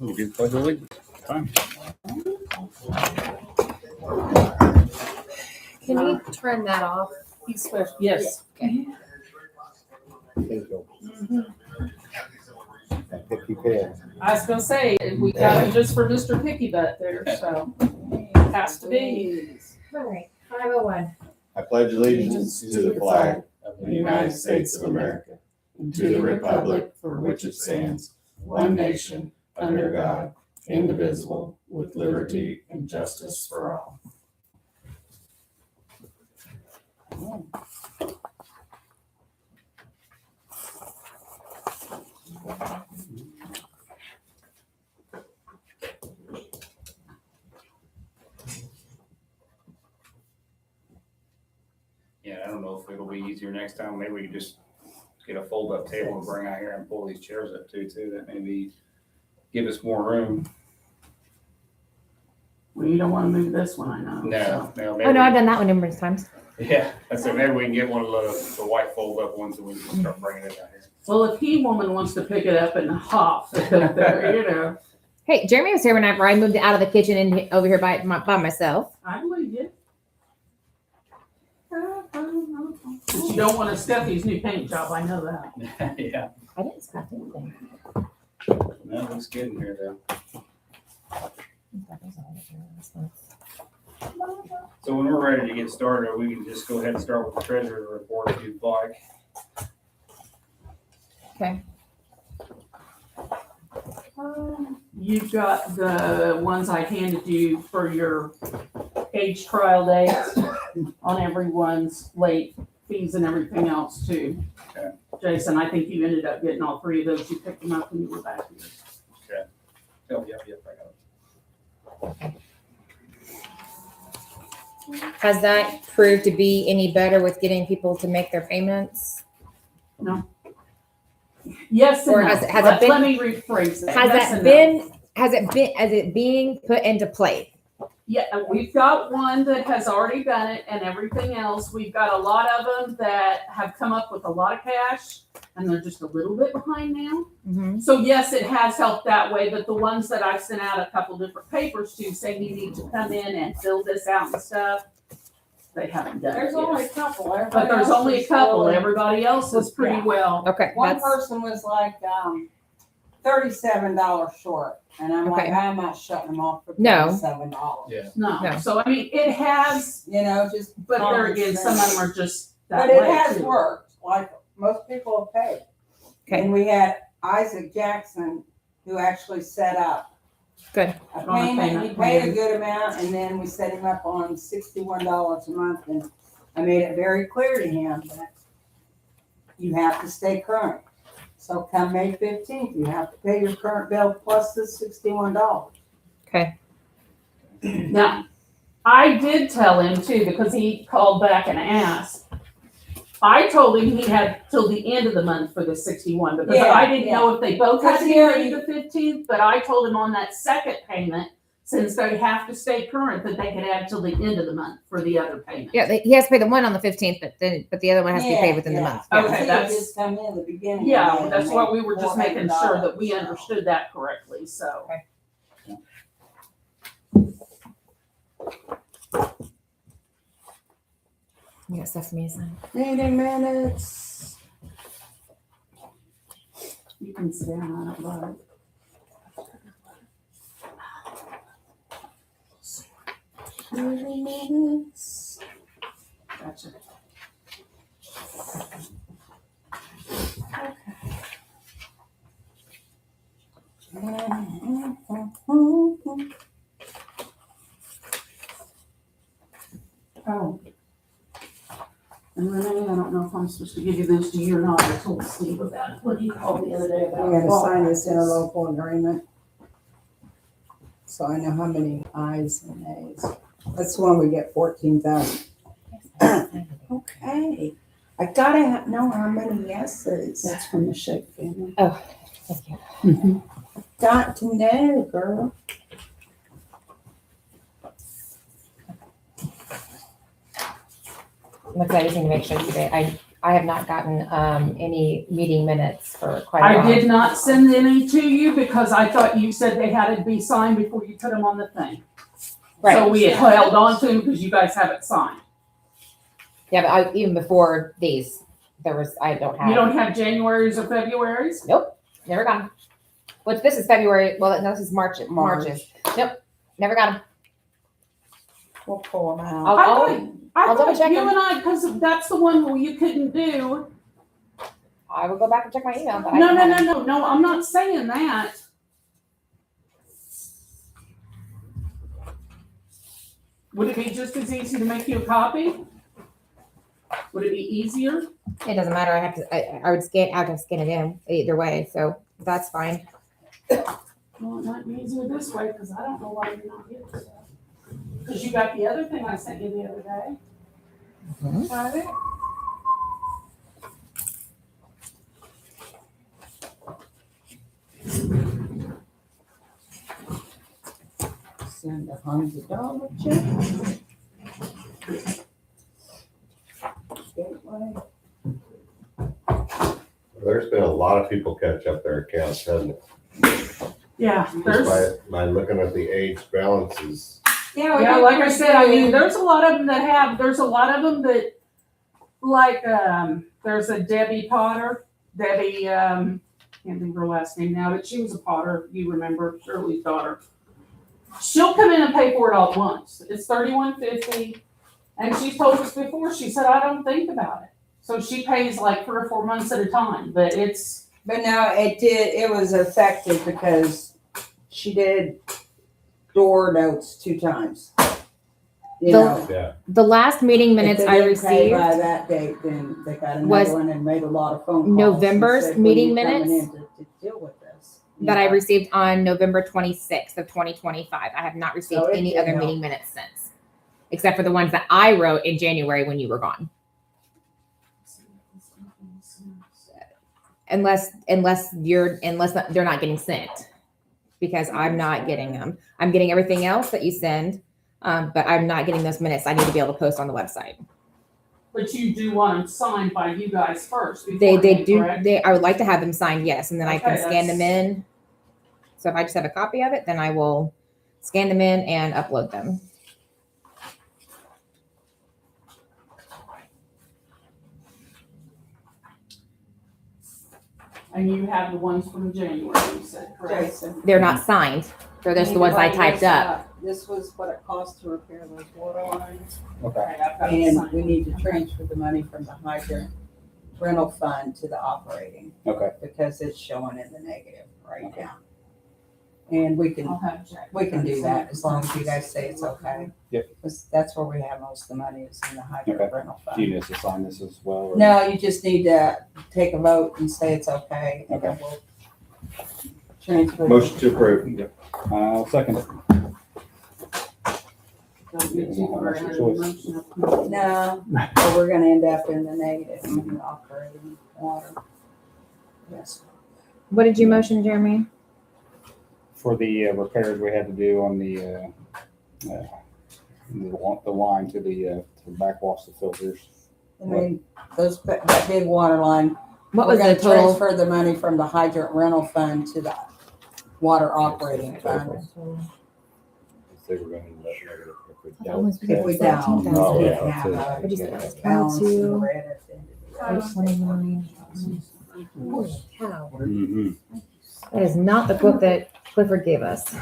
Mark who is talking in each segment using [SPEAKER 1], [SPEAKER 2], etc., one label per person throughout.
[SPEAKER 1] We'll do the pledge of allegiance. Fine.
[SPEAKER 2] Can you turn that off?
[SPEAKER 3] Yes.
[SPEAKER 2] Okay.
[SPEAKER 4] Thank you. That picky pen.
[SPEAKER 3] I was gonna say, we got it just for Mr. Picky Butt there, so has to be.
[SPEAKER 2] All right, 501.
[SPEAKER 4] I pledge allegiance to the flag
[SPEAKER 5] of the United States of America, and to the republic for which it stands, one nation, under God, indivisible, with liberty and justice for all.
[SPEAKER 1] Yeah, I don't know if it'll be easier next time. Maybe we can just get a fold-up table and bring out here and pull these chairs up too. That maybe give us more room.
[SPEAKER 3] Well, you don't wanna move this one, I know.
[SPEAKER 1] No, maybe.
[SPEAKER 2] Oh, no, I've done that one numerous times.
[SPEAKER 1] Yeah, I said maybe we can get one of the white fold-up ones and we can start bringing it out here.
[SPEAKER 3] Well, if he woman wants to pick it up and hop there, you know,
[SPEAKER 2] Hey, Jeremy was here whenever I moved out of the kitchen and over here by myself.
[SPEAKER 3] I believe you. But you don't wanna step his new paint job, I know that.
[SPEAKER 1] Yeah,
[SPEAKER 2] I didn't scratch anything.
[SPEAKER 1] that looks good in here though. So when we're ready to get started, we can just go ahead and start with the treasurer's report if you'd like.
[SPEAKER 2] Okay.
[SPEAKER 3] You've got the ones I handed you for your age trial dates on everyone's late fees and everything else too.
[SPEAKER 1] Okay.
[SPEAKER 3] Jason, I think you ended up getting all three of those. You picked them up when you were back here.
[SPEAKER 1] Oh, yep, I got it.
[SPEAKER 2] Has that proved to be any better with getting people to make their payments?
[SPEAKER 3] Yes and
[SPEAKER 2] Or
[SPEAKER 3] no.
[SPEAKER 2] has it
[SPEAKER 3] Let
[SPEAKER 2] been-
[SPEAKER 3] me rephrase it.
[SPEAKER 2] Has
[SPEAKER 3] Yes
[SPEAKER 2] that
[SPEAKER 3] and
[SPEAKER 2] been, is it being put into play?
[SPEAKER 3] Yeah, we've got one that has already done it and everything else. We've got a lot of them that have come up with a lot of cash and they're just a little bit behind now.
[SPEAKER 2] Mm-hmm.
[SPEAKER 3] So yes, it has helped that way, but the ones that I've sent out a couple different papers to saying you need to come in and fill this out and stuff, they haven't done it
[SPEAKER 6] There's
[SPEAKER 3] yet.
[SPEAKER 6] only a couple.
[SPEAKER 3] But there's only a couple. Everybody else is pretty
[SPEAKER 6] Yeah.
[SPEAKER 3] well.
[SPEAKER 2] Okay,
[SPEAKER 6] One
[SPEAKER 2] that's,
[SPEAKER 6] person was like, $37 short, and I'm like,
[SPEAKER 2] Okay.
[SPEAKER 6] I'm not shutting them off for
[SPEAKER 2] No.
[SPEAKER 6] $37.
[SPEAKER 1] Yeah.
[SPEAKER 3] No,
[SPEAKER 2] No.
[SPEAKER 3] so I mean, it has,
[SPEAKER 6] You know, just.
[SPEAKER 3] but there
[SPEAKER 6] common
[SPEAKER 3] again, some
[SPEAKER 6] sense.
[SPEAKER 3] of them are just that
[SPEAKER 6] But
[SPEAKER 3] way
[SPEAKER 6] it has
[SPEAKER 3] too.
[SPEAKER 6] worked, like most people have paid.
[SPEAKER 2] Okay.
[SPEAKER 6] And we had Isaac Jackson, who actually set up
[SPEAKER 2] good.
[SPEAKER 6] a
[SPEAKER 3] On a
[SPEAKER 6] payment.
[SPEAKER 3] payment
[SPEAKER 6] He paid a
[SPEAKER 3] plan.
[SPEAKER 6] good amount, and then we set him up on $61 a month, and I made it very clear to him that you have to stay current. So come May 15th, you have to pay your current bill plus the $61.
[SPEAKER 2] Okay.
[SPEAKER 3] Now, I did tell him too, because he called back and asked. I told him he had till the end of the month for the 61, because
[SPEAKER 6] Yeah,
[SPEAKER 3] I didn't know if they both had to be
[SPEAKER 6] Because
[SPEAKER 3] ready
[SPEAKER 6] he-
[SPEAKER 3] the 15th, but I told him on that second payment, since they have to stay current, that they could add till the end of the month for the other payment.
[SPEAKER 2] Yeah, he has to pay the one on the 15th, but the other one has to be paid within the month.
[SPEAKER 3] Okay,
[SPEAKER 6] Okay,
[SPEAKER 3] that's-
[SPEAKER 6] just come in the beginning.
[SPEAKER 3] Yeah,
[SPEAKER 6] and
[SPEAKER 3] that's
[SPEAKER 6] make
[SPEAKER 3] what we were just making sure that we
[SPEAKER 6] $400, so.
[SPEAKER 3] understood that correctly, so.
[SPEAKER 2] You got stuff for me to sign?
[SPEAKER 6] Meeting minutes.
[SPEAKER 3] You can sit down on it, but.
[SPEAKER 6] Meeting minutes.
[SPEAKER 3] Gotcha. Oh. And Renee, I don't know if I'm supposed to give you those to you or not. I told Steve about it. What he called the other day about.
[SPEAKER 6] We gotta sign this interlocal agreement. So I know how many ayes and nays. That's the one we get 14,000. Okay. I gotta know how many yeses.
[SPEAKER 3] That's from the Shake family.
[SPEAKER 2] Thank you.
[SPEAKER 6] Got to know, girl.
[SPEAKER 2] Look, I just need to make sure today. I have not gotten, any meeting minutes for quite a
[SPEAKER 3] I
[SPEAKER 2] while.
[SPEAKER 3] did not send any to you because I thought you said they had to be signed before you put them on the thing. So
[SPEAKER 2] Right,
[SPEAKER 3] we had held on to them because you guys haven't signed.
[SPEAKER 2] yeah, but even before these, I don't
[SPEAKER 3] You
[SPEAKER 2] have,
[SPEAKER 3] don't have Januaries or Februaries?
[SPEAKER 2] never got them. Which, this is February, well, no, this is Marches. Nope, never got them.
[SPEAKER 6] We'll pull them out.
[SPEAKER 3] I
[SPEAKER 2] I'll double
[SPEAKER 3] thought
[SPEAKER 2] check
[SPEAKER 3] you
[SPEAKER 2] them.
[SPEAKER 3] and I, because that's the one where you couldn't do.
[SPEAKER 2] I will go back and check my email, but I
[SPEAKER 3] No,
[SPEAKER 2] don't
[SPEAKER 3] no,
[SPEAKER 2] have
[SPEAKER 3] no,
[SPEAKER 2] them.
[SPEAKER 3] no, no, I'm not saying that. Would it be just as easy to make you a copy? Would it be easier?
[SPEAKER 2] It doesn't matter, I would I can scan it in either way, so that's fine.
[SPEAKER 3] Well, it might be easier this way, because I don't know why you're not getting stuff. Because you got the other thing I sent you the other day.
[SPEAKER 2] Mhm.
[SPEAKER 3] Got it?
[SPEAKER 6] Send $100 check. Gateway.
[SPEAKER 4] There's been a lot of people catch up their accounts, hasn't it?
[SPEAKER 3] Yeah,
[SPEAKER 4] Just
[SPEAKER 3] there's,
[SPEAKER 4] by looking at the age balances.
[SPEAKER 6] Yeah,
[SPEAKER 3] yeah, like I said, I mean, there's a lot of them that have, there's a lot of them that, like, there's a Debbie Potter, can't think of her last name now, but she was a Potter, you remember, Shirley's daughter. She'll come in and pay for it all at once. It's $31.50. And she's told us before, she said, I don't think about it. So she pays like 3 or 4 months at a time, but it's,
[SPEAKER 6] But no, it was effective because she did door notes 2 times. You
[SPEAKER 2] The-
[SPEAKER 6] know,
[SPEAKER 4] Yeah.
[SPEAKER 2] The last meeting
[SPEAKER 6] if
[SPEAKER 2] minutes
[SPEAKER 6] they
[SPEAKER 2] I
[SPEAKER 6] didn't pay by
[SPEAKER 2] received,
[SPEAKER 6] that date, then they got
[SPEAKER 2] was
[SPEAKER 6] another one and made a lot of phone calls.
[SPEAKER 2] November's
[SPEAKER 6] and said,
[SPEAKER 2] meeting
[SPEAKER 6] "When you coming
[SPEAKER 2] minutes
[SPEAKER 6] in to deal with this?"
[SPEAKER 2] that I
[SPEAKER 6] Yeah.
[SPEAKER 2] received on November 26th of 2025. I have not received
[SPEAKER 6] Oh, it
[SPEAKER 2] any
[SPEAKER 6] did
[SPEAKER 2] other
[SPEAKER 6] help.
[SPEAKER 2] meeting minutes since, except for the ones that I wrote in January when you were gone. Unless they're not getting sent, because I'm not getting them. I'm getting everything else that you send, but I'm not getting those minutes. I need to be able to post on the website.
[SPEAKER 3] but you do want them signed by you guys first.
[SPEAKER 2] They
[SPEAKER 3] before me,
[SPEAKER 2] do.
[SPEAKER 3] correct?
[SPEAKER 2] I would like to have them signed, yes, and then I can
[SPEAKER 3] Okay,
[SPEAKER 2] scan them
[SPEAKER 3] that's-
[SPEAKER 2] in. So if I just have a copy of it, then I will scan them in and upload them.
[SPEAKER 3] And you have the ones from January, you said, correct?
[SPEAKER 6] Jason.
[SPEAKER 2] They're not signed. They're just the ones I
[SPEAKER 6] Write
[SPEAKER 2] typed
[SPEAKER 6] this
[SPEAKER 2] up.
[SPEAKER 6] This was what it cost to repair those water lines.
[SPEAKER 1] Okay.
[SPEAKER 3] Okay, I've got it
[SPEAKER 6] And
[SPEAKER 3] signed.
[SPEAKER 6] we need to transfer the money from the hydrant rental fund to the operating.
[SPEAKER 1] Okay.
[SPEAKER 6] Because it's showing in the negative right
[SPEAKER 1] Okay.
[SPEAKER 6] now. And we can
[SPEAKER 3] I'll have Jack.
[SPEAKER 6] do that as long as you guys say it's okay.
[SPEAKER 1] Yep.
[SPEAKER 6] 'Cause that's where we have most of the money is in the hydrant
[SPEAKER 1] Okay.
[SPEAKER 6] rental
[SPEAKER 1] Do
[SPEAKER 6] fund.
[SPEAKER 1] you need us to sign this as well? or-
[SPEAKER 6] No, you just need to take a vote and say it's okay, and then
[SPEAKER 1] Okay.
[SPEAKER 6] we'll transfer.
[SPEAKER 1] Motion to approve. Yep. I'll second it.
[SPEAKER 3] Don't get too far ahead of the
[SPEAKER 1] Choice.
[SPEAKER 3] motion.
[SPEAKER 6] No, but we're gonna end up in the negative in the operating water. Yes.
[SPEAKER 2] What did you motion, Jeremy?
[SPEAKER 1] For the repairs we had to do on the line to the backwash the filters.
[SPEAKER 6] I mean, that big water line.
[SPEAKER 2] What
[SPEAKER 6] we're
[SPEAKER 2] was
[SPEAKER 6] gonna
[SPEAKER 2] the total?
[SPEAKER 6] Transfer the money from the hydrant rental fund to the water operating fund.
[SPEAKER 4] They were gonna let negative if we
[SPEAKER 2] If
[SPEAKER 4] don't.
[SPEAKER 6] If we don't,
[SPEAKER 4] Oh,
[SPEAKER 6] we
[SPEAKER 4] yeah,
[SPEAKER 6] can have
[SPEAKER 4] that's
[SPEAKER 6] a
[SPEAKER 2] What'd you say?
[SPEAKER 6] balance in the
[SPEAKER 2] 22,
[SPEAKER 6] red at the end of the year.
[SPEAKER 2] 29. Holy cow.
[SPEAKER 1] Mm-hmm.
[SPEAKER 2] That is not the quote that Clifford gave us.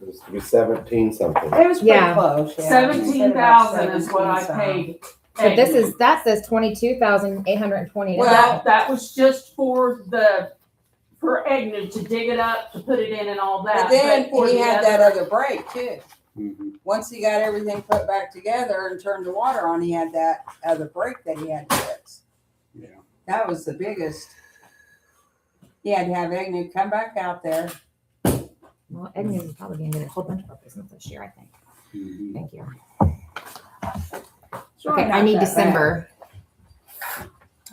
[SPEAKER 4] It was to be 17 something.
[SPEAKER 6] It was pretty
[SPEAKER 2] Yeah.
[SPEAKER 6] close, yeah.
[SPEAKER 3] 17,000 is what I
[SPEAKER 6] 17,000.
[SPEAKER 3] paid.
[SPEAKER 2] But that says 22,820.
[SPEAKER 6] Well,
[SPEAKER 3] That was just for Agnew to dig it up, to put it in and all that.
[SPEAKER 6] But then
[SPEAKER 3] for
[SPEAKER 6] he
[SPEAKER 3] the
[SPEAKER 6] had that other break too.
[SPEAKER 1] Mm-hmm.
[SPEAKER 6] Once he got everything put back together and turned the water on, he had that other break that he had to fix.
[SPEAKER 1] Yeah.
[SPEAKER 6] That was the biggest. He had to have Agnew come back out there.
[SPEAKER 2] Well, Edmund is probably going to get a whole bunch of replacements this year, I think.
[SPEAKER 1] Mm-hmm.
[SPEAKER 2] Thank you.
[SPEAKER 6] It's
[SPEAKER 2] Okay,
[SPEAKER 6] really
[SPEAKER 2] I
[SPEAKER 6] not
[SPEAKER 2] need
[SPEAKER 6] that
[SPEAKER 2] December.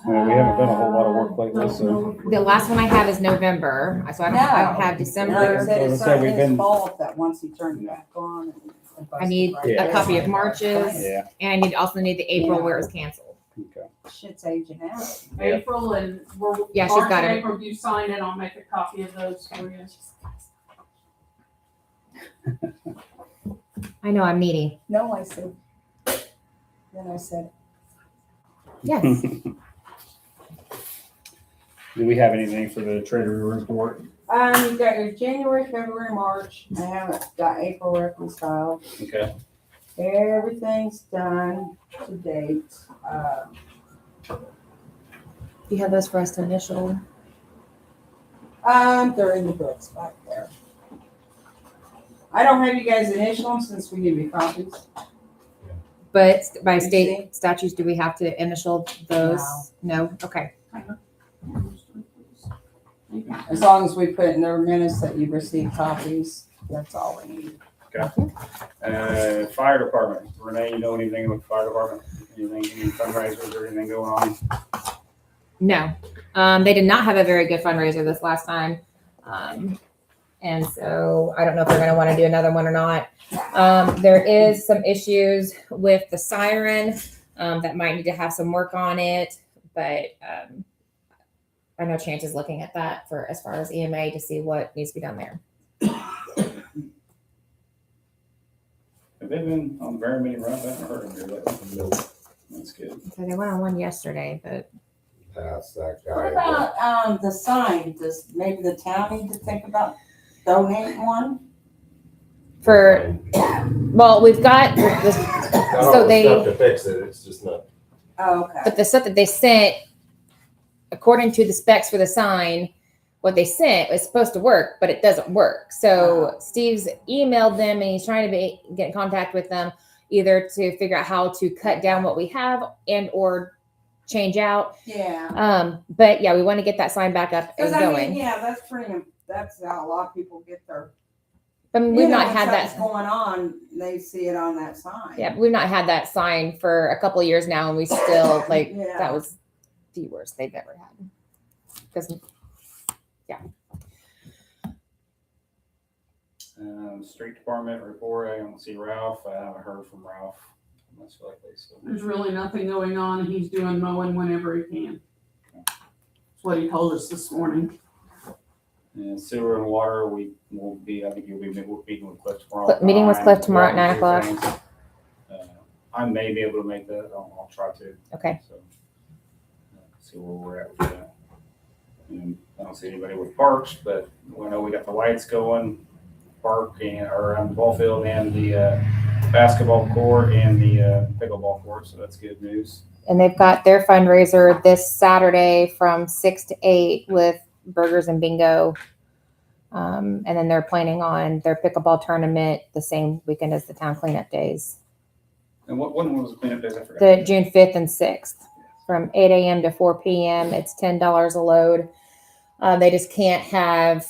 [SPEAKER 1] We haven't done a whole lot of work lately, so.
[SPEAKER 2] The last one I have is November, so I don't have
[SPEAKER 6] And like I
[SPEAKER 2] December.
[SPEAKER 6] said, it's
[SPEAKER 1] So
[SPEAKER 6] not
[SPEAKER 1] we've
[SPEAKER 6] his
[SPEAKER 1] been-
[SPEAKER 6] fault that once he turned it back on. and
[SPEAKER 2] I need
[SPEAKER 6] busted
[SPEAKER 1] Yeah.
[SPEAKER 2] a copy of March's,
[SPEAKER 1] Yeah,
[SPEAKER 2] and I also need the April where it was canceled.
[SPEAKER 1] okay.
[SPEAKER 6] Shit's aging out.
[SPEAKER 3] April and we're.
[SPEAKER 2] Yeah, she's
[SPEAKER 3] March
[SPEAKER 2] got
[SPEAKER 3] and
[SPEAKER 2] it.
[SPEAKER 3] April, you sign it, I'll make a copy of those for you.
[SPEAKER 2] I know, I'm needy.
[SPEAKER 6] No, I said. Then I said,
[SPEAKER 2] Yes.
[SPEAKER 1] Do we have anything for the treasury report?
[SPEAKER 6] you got your January, February, March. I haven't got April reconciled.
[SPEAKER 1] Okay.
[SPEAKER 6] Everything's done to date.
[SPEAKER 2] You have those for us to initial.
[SPEAKER 6] They're in the books back there. I don't have you guys initial them since we give you copies.
[SPEAKER 2] But by
[SPEAKER 6] You
[SPEAKER 2] state statutes, do we have to initial those? No? Okay.
[SPEAKER 6] As long as we put in their minutes that you received copies, that's all we need.
[SPEAKER 1] Fire department. Renee, you know anything about the fire department? Anything, any fundraisers or anything going on?
[SPEAKER 2] No. They did not have a very good fundraiser this last time. And so I don't know if they're going to want to do another one or not. There is some issues with the siren that might need to have some work on it, but I know Chance is looking at that for as far as EMA to see what needs to be done there.
[SPEAKER 1] Have they been on very many runs? I haven't heard of them here lately. That's good.
[SPEAKER 2] So they went on one yesterday, but
[SPEAKER 4] Pass that
[SPEAKER 6] What
[SPEAKER 4] guy.
[SPEAKER 6] about, the sign? Does maybe the town need to think about donating one?
[SPEAKER 2] for, well, we've got this,
[SPEAKER 4] Got all
[SPEAKER 2] so
[SPEAKER 4] the
[SPEAKER 2] they,
[SPEAKER 4] stuff to fix it, it's just not.
[SPEAKER 6] Oh, okay.
[SPEAKER 2] but the stuff that they sent, according to the specs for the sign, what they sent was supposed to work, but it doesn't work. So Steve's emailed them and he's trying to get in contact with them either to figure out how to cut down what we have and or change out.
[SPEAKER 6] Yeah.
[SPEAKER 2] But yeah, we want to get that sign back up and
[SPEAKER 6] Because I mean,
[SPEAKER 2] going.
[SPEAKER 6] yeah, that's how a lot of people get their.
[SPEAKER 2] But
[SPEAKER 6] You
[SPEAKER 2] we've
[SPEAKER 6] know,
[SPEAKER 2] not
[SPEAKER 6] when
[SPEAKER 2] had
[SPEAKER 6] something's
[SPEAKER 2] that.
[SPEAKER 6] going on, they see it on that sign.
[SPEAKER 2] Yeah, we've not had that sign for a couple of years now, and we still like
[SPEAKER 6] Yeah.
[SPEAKER 2] that was the worst they've ever had. Because
[SPEAKER 1] Street department report. I don't see Ralph. I haven't heard from Ralph. Most likely. So.
[SPEAKER 3] There's really nothing going on. He's doing mowing whenever he can. That's what he told us this morning.
[SPEAKER 1] And sewer and water, we will be, I think you'll be meeting with Cliff tomorrow.
[SPEAKER 2] Meeting with Cliff tomorrow at 9
[SPEAKER 1] Walking through
[SPEAKER 2] o'clock.
[SPEAKER 1] things. I may be able to make that. I'll try to.
[SPEAKER 2] Okay.
[SPEAKER 1] So, see where we're at with that. And I don't see anybody with parks, but we know we got the lights going, park and around the ball field and the basketball court and the pickleball court. So that's good news.
[SPEAKER 2] and they've got their fundraiser this Saturday from 6 to 8 with burgers and bingo. And then they're planning on their pickleball tournament the same weekend as the town cleanup days,
[SPEAKER 1] And when was the cleanup days? I forgot.
[SPEAKER 2] the June 5th and 6th from 8 a.m. to 4 p.m. It's $10 a load. They just can't have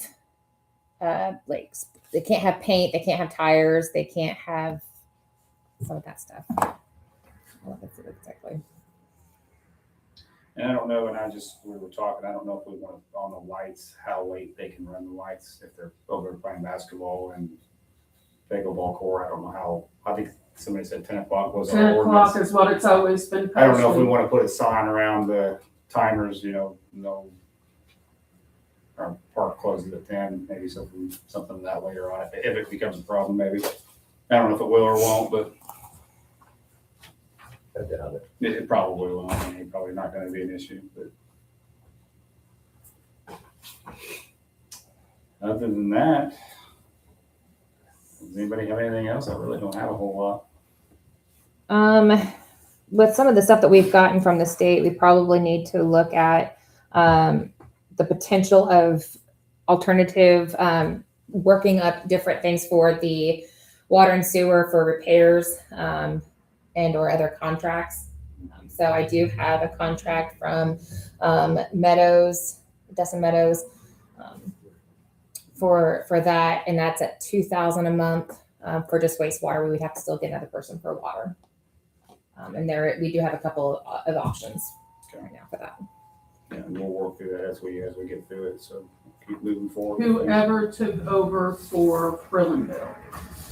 [SPEAKER 2] they can't have paint, they can't have tires, they can't have some of that stuff. Exactly.
[SPEAKER 1] And I don't know, and we were talking, I don't know if we want to, on the lights, how late they can run the lights if they're over playing basketball and pickleball court. I don't know how, I think somebody said 10 o'clock was
[SPEAKER 3] 10
[SPEAKER 1] our
[SPEAKER 3] o'clock
[SPEAKER 1] ordinance.
[SPEAKER 3] is what it's always been.
[SPEAKER 1] I don't know if we
[SPEAKER 3] posted.
[SPEAKER 1] want to put a sign around the timers, no, our park closes at 10, maybe something that later on, if it becomes a problem, maybe. I don't know if it will or won't, but
[SPEAKER 4] I doubt it.
[SPEAKER 1] it probably will. I mean, probably not going to be an issue, but other than that, does anybody have anything else? I really don't have a whole lot.
[SPEAKER 2] With some of the stuff that we've gotten from the state, we probably need to look at the potential of alternative working up different things for the water and sewer for repairs and or other contracts. So I do have a contract from Dustin Meadows for that, and that's at $2,000 a month for just wastewater. We would have to still get another person for water. And there we do have a couple of options. right now for that.
[SPEAKER 1] Yeah, and we'll work through that as we get through it, so keep moving forward.
[SPEAKER 3] Whoever took over for Frillenville,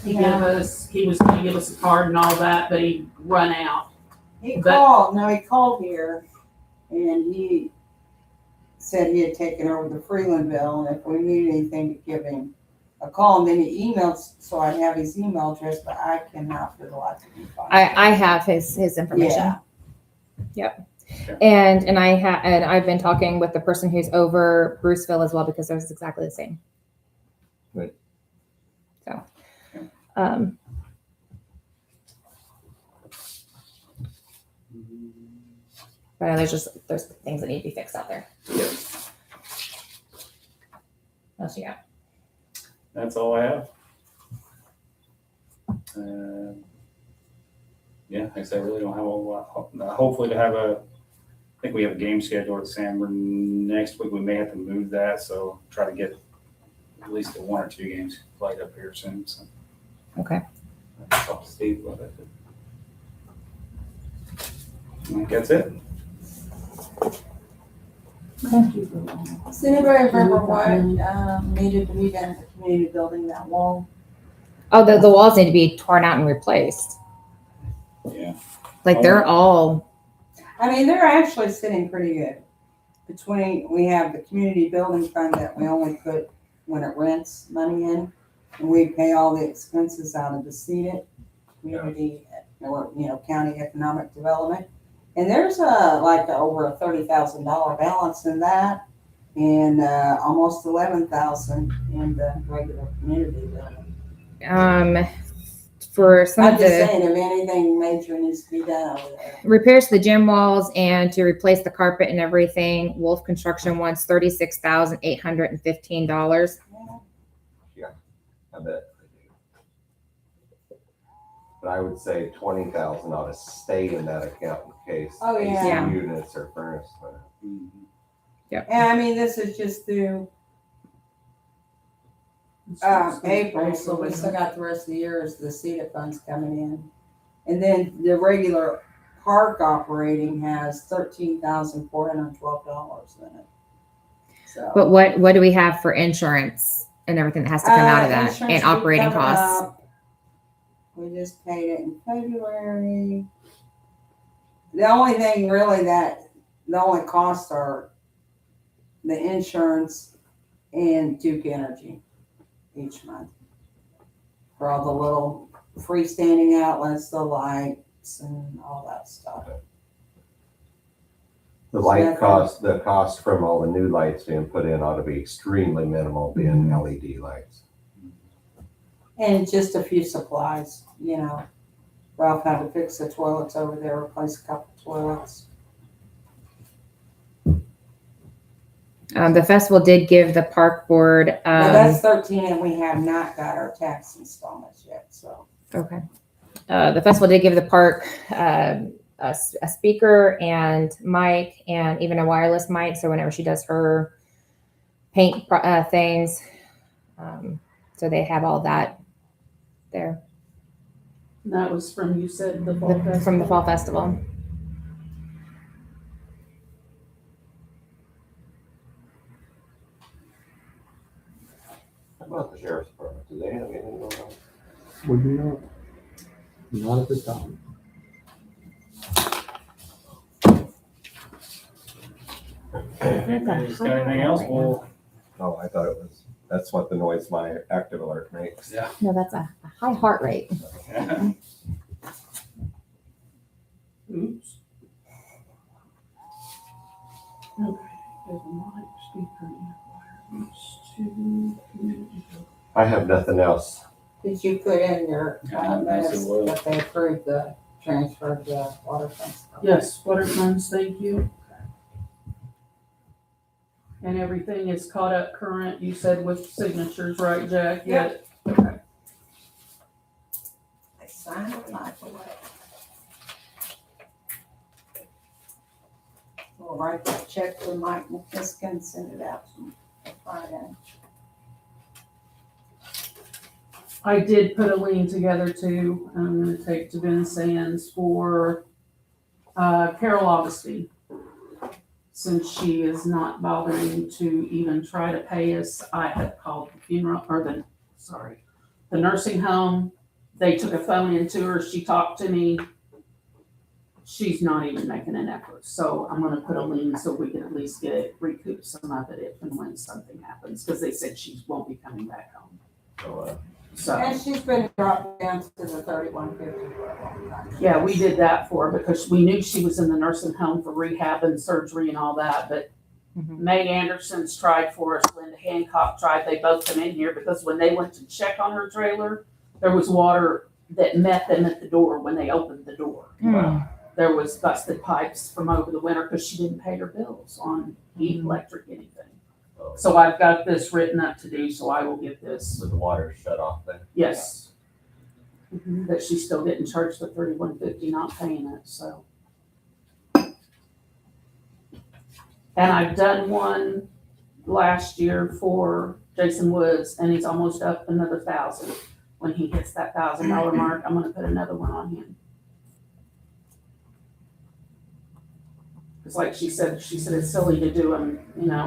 [SPEAKER 6] Yeah.
[SPEAKER 3] he was gonna give us a card and all that, but he run out.
[SPEAKER 6] He
[SPEAKER 3] But-
[SPEAKER 6] called here and he said he had taken over the Freelandville and if we need anything to give him a call. And then he emailed, so I have his email address, but I cannot for the life of me find it.
[SPEAKER 2] I have his information.
[SPEAKER 6] Yeah.
[SPEAKER 2] And I've been talking with the person who's over Bruceville as well because theirs exactly the same.
[SPEAKER 4] Right.
[SPEAKER 2] So, but there's things that need to be fixed out there. What else you got?
[SPEAKER 1] That's all I have. Yeah, like I said, I really don't have a lot. Hopefully to have I think we have a game scheduled at Sandborn next week. We may have to move that, so try to get at least 1 or 2 games played up here soon. So.
[SPEAKER 2] Okay.
[SPEAKER 1] I'll talk to Steve about that. I think that's it.
[SPEAKER 6] Does anybody remember what needed to be done at the community building, that wall?
[SPEAKER 2] Oh, the walls need to be torn out and replaced.
[SPEAKER 1] Yeah.
[SPEAKER 2] Like they're all.
[SPEAKER 6] I mean, they're actually sitting pretty good. We have the community building fund that we only put when it rents money in, and we pay all the expenses out of the seated community or, county economic development. And there's over a $30,000 balance in that and almost 11,000 in the regular community building.
[SPEAKER 2] For some
[SPEAKER 6] I'm
[SPEAKER 2] of
[SPEAKER 6] just
[SPEAKER 2] the
[SPEAKER 6] saying, if anything major needs to be done over there.
[SPEAKER 2] repairs to the gym walls and to replace the carpet and everything, Wolf Construction wants $36,815.
[SPEAKER 4] I bet they do. But I would say 20,000 ought to stay in that account in case
[SPEAKER 6] Oh, yeah.
[SPEAKER 2] Yeah.
[SPEAKER 4] AC units are furnace.
[SPEAKER 6] And I mean, this is just through April, so we still got the rest of the year as the seated funds coming in. And then the regular park operating has $13,412 in it. So.
[SPEAKER 2] But what do we have for insurance and everything that has to come out of that
[SPEAKER 6] Insurance
[SPEAKER 2] and
[SPEAKER 6] we
[SPEAKER 2] operating
[SPEAKER 6] covered
[SPEAKER 2] costs?
[SPEAKER 6] up. We just paid it in February. The only thing really the only costs are the insurance and Duke Energy each month. For all the little freestanding outlets, the lights and all that stuff.
[SPEAKER 4] The light cost, the cost from all the new lights being put in ought to be extremely minimal, being LED lights.
[SPEAKER 6] And just a few supplies, Ralph had to fix the toilets over there, replace a couple toilets.
[SPEAKER 2] The festival did give the park board.
[SPEAKER 6] Now that's 13 and we have not got our tax installments yet, so.
[SPEAKER 2] Okay. The festival did give the park a speaker and mic and even a wireless mic. So whenever she does her paint things, so they have all that there
[SPEAKER 3] And that was from, you said, the fall festival?
[SPEAKER 2] from the fall festival.
[SPEAKER 4] How about the sheriff's department? Do they have anything going on?
[SPEAKER 5] Would be not at this time.
[SPEAKER 1] Just got anything else? Well,
[SPEAKER 4] Oh, I thought that's what the noise my active alert makes.
[SPEAKER 1] yeah.
[SPEAKER 2] No, that's a high heart rate.
[SPEAKER 3] Oops. Okay, there's a mic, speaker, and wireless to community.
[SPEAKER 4] I have nothing else.
[SPEAKER 6] Did you put in your
[SPEAKER 1] Yeah, yes, it
[SPEAKER 6] minutes
[SPEAKER 1] was.
[SPEAKER 6] that they approved the transfer of the water funds?
[SPEAKER 3] Yes, water funds, thank you. And everything is caught up current, you said with signatures, right, Jack?
[SPEAKER 6] Yep.
[SPEAKER 3] Okay.
[SPEAKER 6] I signed it right away. We'll write that check for Mike McKissick and send it out to Friday.
[SPEAKER 3] I did put a lien together too, I'm gonna take to Ben Sands for, Carol Augustine. since she is not bothering to even try to pay us, I have called the the nursing home. They took a phone into her, she talked to me. She's not even making an effort, so I'm gonna put a lien so we can at least recoup some of it if and when something happens, because they said she won't be coming back home. So,
[SPEAKER 6] And she's been dropped down to the 3150 for a long time.
[SPEAKER 3] yeah, we did that for her because we knew she was in the nursing home for rehab and surgery and all that, but May Anderson's tried for us, Linda Hancock tried, they both come in here because when they went to check on her trailer, there was water that met them at the door when they opened the door. There was busted pipes from over the winter because she didn't pay her bills on heat, electric, anything. So I've got this written up to do, so I will get this,
[SPEAKER 4] So the water shut off then?
[SPEAKER 3] yes. But she's still getting charged the $31.50, not paying it, so. And I've done one last year for Jason Woods, and he's almost up another 1,000. When he hits that $1,000 mark, I'm gonna put another one on him. Cause like she said it's silly to do them,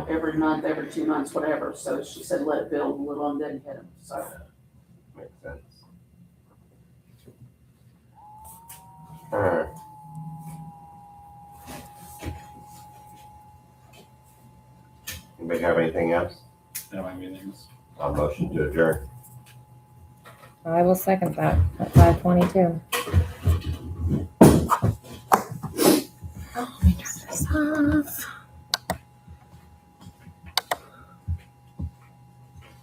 [SPEAKER 3] every month, every 2 months, whatever. So she said, let it build a little and then hit them, so.
[SPEAKER 4] Makes sense. Alright. Anybody have anything else?
[SPEAKER 1] I don't have anything else.
[SPEAKER 4] I'll motion to adjourn.
[SPEAKER 2] I will second that at 5:22. Oh, let me turn this off.